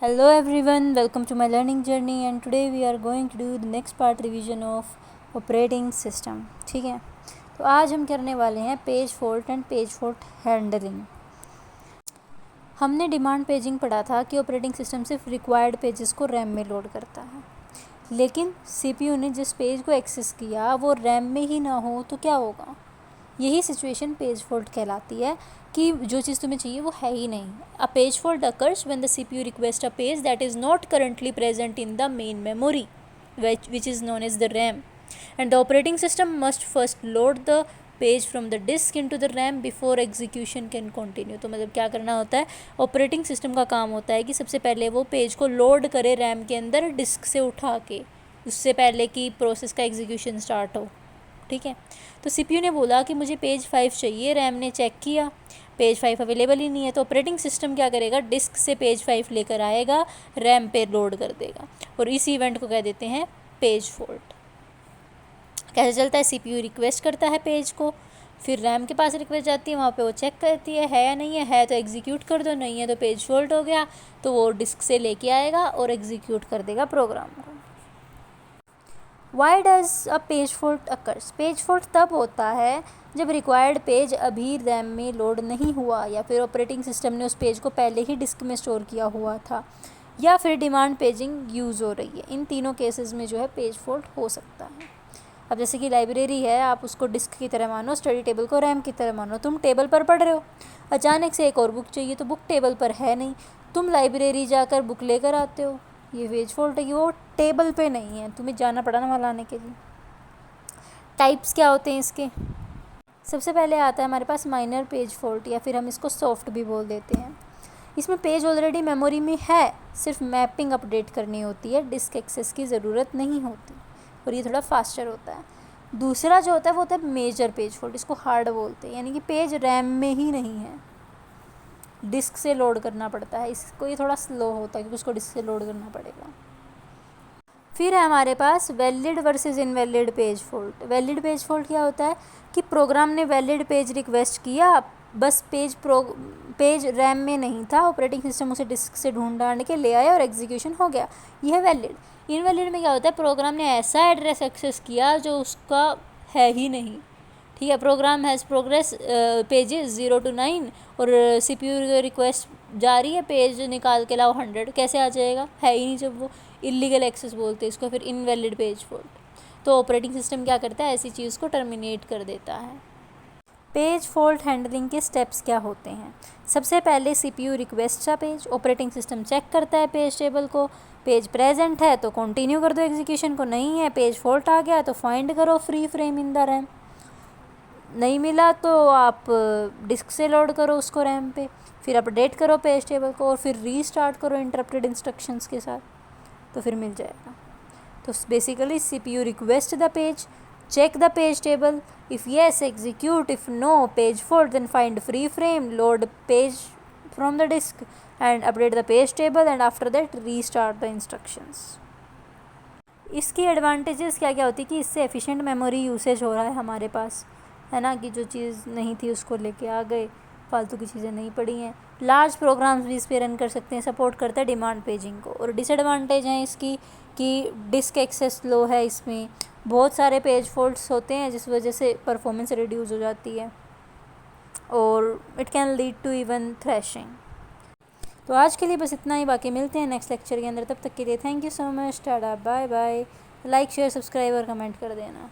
Hello everyone, welcome to my learning journey and today we are going to do the next part revision of operating system. ठीक है, तो आज हम करने वाले हैं page fault and page fault handling. हमने डिमांड पेजिंग पढ़ा था कि ऑपरेटिंग सिस्टम सिर्फ रिक्वायर्ड पेजेस को रैम में लोड करता है, लेकिन सीपीयू ने जिस पेज को एक्सेस किया वो रैम में ही ना हो तो क्या होगा. यही सिचुएशन पेज फॉल्ट कहलाती है कि जो चीज़ तुम्हें चाहिए वो है ही नहीं. A page fault occurs when the CPU request a page that is not currently present in the main memory which is known as the RAM, and the operating system must first load the page from the disk into the RAM before execution can continue. तो मतलब क्या करना होता है, operating system का काम होता है कि सबसे पहले वो पेज को लोड करे रैम के अंदर डिस्क से उठा के, उससे पहले कि प्रोसेस का एग्जीक्यूशन स्टार्ट हो. ठीक है, तो सीपीयू ने बोला कि मुझे पेज 5 चाहिए. रैम ने चेक किया, पेज 5 अवेलेबल ही नहीं है. तो ऑपरेटिंग सिस्टम क्या करेगा, डिस्क से पेज 5 लेकर आएगा, रैम पे लोड कर देगा, और इस इवेंट को कह देते हैं पेज फॉल्ट. कैसे चलता है, सीपीयू रिक्वेस्ट करता है पेज को, फिर रैम के पास रिक्वेस्ट जाती है, वहाँ पे वो चेक करती है या नहीं है तो एग्जीक्यूट कर दो, नहीं है तो पेज फॉल्ट हो गया, तो वो डिस्क से लेके आएगा और एग्जीक्यूट कर देगा प्रोग्राम को. Why does a page fault occurs. Page fault तब होता है जब रिक्वायर्ड पेज अभी रैम में लोड नहीं हुआ, या फिर ऑपरेटिंग सिस्टम ने उस पेज को पहले ही डिस्क में स्टोर किया हुआ था, या फिर डिमांड पेजिंग यूज़ हो रही है. इन तीनों केसेस में जो है पेज फॉल्ट हो सकता है. अब जैसे कि लाइब्रेरी है, आप उसको डिस्क की तरह मानो, स्टडी टेबल को रैम की तरह मानो. तुम टेबल पर पढ़ रहे हो, अचानक से एक और बुक चाहिए तो बुक टेबल पर है नहीं, तुम लाइब्रेरी जाकर बुक लेकर आते हो. ये पेज फॉल्ट है कि वो टेबल पे नहीं है, तुम्हें जाना पड़ा ना वहाँ लाने के लिए. टाइप्स क्या होते हैं इसके, सबसे पहले आता है हमारे पास माइनर पेज फॉल्ट, या फिर हम इसको सॉफ्ट भी बोल देते हैं. इसमें पेज ऑलरेडी मेमोरी में है, सिर्फ मैपिंग अपडेट करनी होती है, डिस्क एक्सेस की ज़रूरत नहीं होती, और ये थोड़ा फास्टर होता है. दूसरा जो होता है वो होता है मेजर पेज फॉल्ट, इसको हार्ड बोलते हैं, यानी कि पेज रैम में ही नहीं है, डिस्क से लोड करना पड़ता है. इसको ये थोड़ा स्लो होता है क्योंकि उसको डिस्क से लोड करना पड़ेगा. फिर है हमारे पास valid versus invalid page fault. Valid page fault क्या होता है कि प्रोग्राम ने वैलिड पेज रिक्वेस्ट किया, बस पेज रैम में नहीं था, ऑपरेटिंग सिस्टम उसे डिस्क से ढूंढ के ले आया और एग्जीक्यूशन हो गया. यह है वैलिड. इनवैलिड में क्या होता है, प्रोग्राम ने ऐसा एड्रेस एक्सेस किया जो उसका है ही नहीं. ठीक है, program has progress pages 0 to 9 और सीपीयू रिक्वेस्ट जा रही है पेज निकाल के लाओ 100, कैसे आ जाएगा, है ही नहीं. जब वो इलीगल एक्सेस बोलते हैं इसको, फिर इनवैलिड पेज फॉल्ट. तो ऑपरेटिंग सिस्टम क्या करता है, ऐसी चीज़ को टर्मिनेट कर देता है. पेज फॉल्ट हैंडलिंग के स्टेप्स क्या होते हैं. सबसे पहले सीपीयू रिक्वेस्ट का पेज, ऑपरेटिंग सिस्टम चेक करता है पेज टेबल को, पेज प्रेजेंट है तो कंटिन्यू कर दो एग्जीक्यूशन को, नहीं है पेज फॉल्ट आ गया तो फाइंड करो free frame in the RAM, नहीं मिला तो आप डिस्क से लोड करो उसको रैम पे, फिर अपडेट करो पेज टेबल को और फिर रीस्टार्ट करो इंटरप्टेड इंस्ट्रक्शंस के साथ, तो फिर मिल जाएगा. तो basically CPU request the page, check the page table, if yes execute, if no page fault then find free frame, load page from the disk and update the page table and after that restart the instructions. इसकी advantages क्या क्या होती है कि इससे efficient memory usage हो रहा है हमारे पास, है ना, कि जो चीज़ नहीं थी उसको लेके आ गए, फालतू की चीज़ें नहीं पड़ी हैं. लार्ज प्रोग्राम्स भी इस पर रन कर सकते हैं, सपोर्ट करता है डिमांड पेजिंग को. और डिसएडवांटेज हैं इसकी कि डिस्क एक्सेस लो है, इसमें बहुत सारे पेज फॉल्ट्स होते हैं जिस वजह से परफॉर्मेंस रिड्यूस हो जाती है, और it can lead to even thrashing. तो आज के लिए बस इतना ही, बाकी मिलते हैं नेक्स्ट लेक्चर के अंदर. तब तक के लिए thank you so much, tata bye bye. Like share subscribe और कमेंट कर देना.